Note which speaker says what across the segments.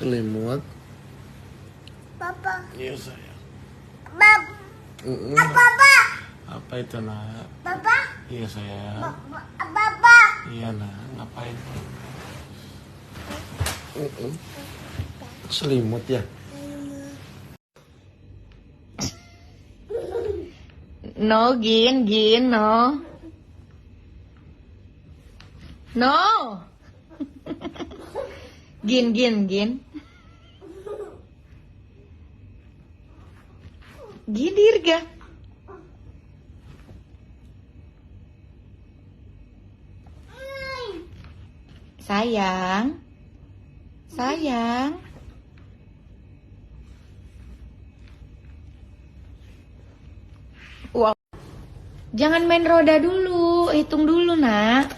Speaker 1: Selimut.
Speaker 2: Papa.
Speaker 1: Iya sayang.
Speaker 2: Papa. Papa.
Speaker 1: Apa itu nak?
Speaker 2: Papa.
Speaker 1: Iya sayang.
Speaker 2: Papa.
Speaker 1: Iya nak. Ngapain? Selimut ya.
Speaker 3: No, Gin, no. No. Gin. Gin, Dirga. Sayang. Wow. Jangan main roda dulu, hitung dulu nak.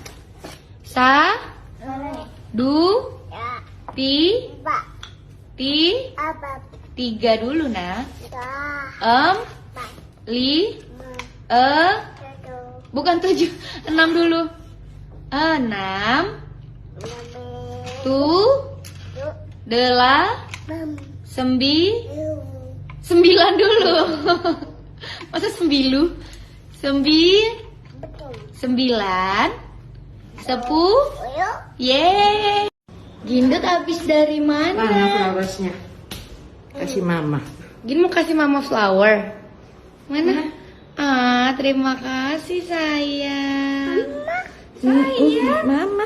Speaker 3: Du, ti, 3 dulu nak. Bukan 7, 6 dulu. 6, 9 dulu. Masa 9? 10. Yeay. Gindut habis dari mana?
Speaker 4: Mana flowersnya? Kasih mama.
Speaker 3: Gin mau kasih mama flower. Mana? Terima kasih sayang.
Speaker 4: Mama.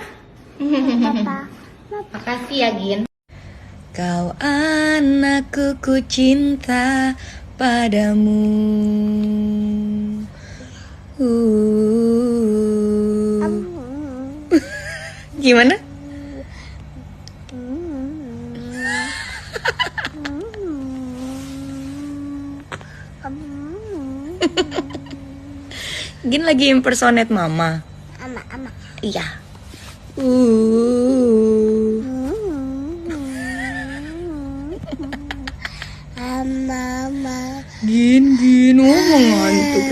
Speaker 3: Makasih ya Gin. Kau anakku, ku cinta padamu. Gimana? Gin lagi impersonate mama.
Speaker 2: Ama.
Speaker 3: Iya.
Speaker 2: Mama.
Speaker 3: Gin, ngomong ngantuk.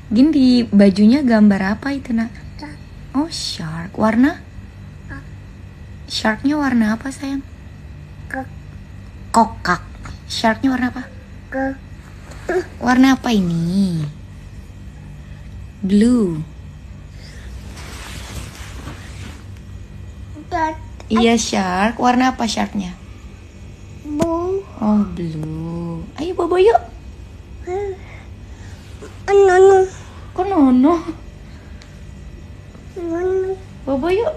Speaker 3: Gin, di bajunya gambar apa itu nak? Oh, shark. Warna? Sharknya warna apa sayang? Kokak. Sharknya warna apa? Warna apa ini? Blue. Iya shark. Warna apa sharknya?
Speaker 2: Bu.
Speaker 3: Oh blue. Ayo bobo yuk.
Speaker 2: Nono.
Speaker 3: Kok nono? Bobo yuk.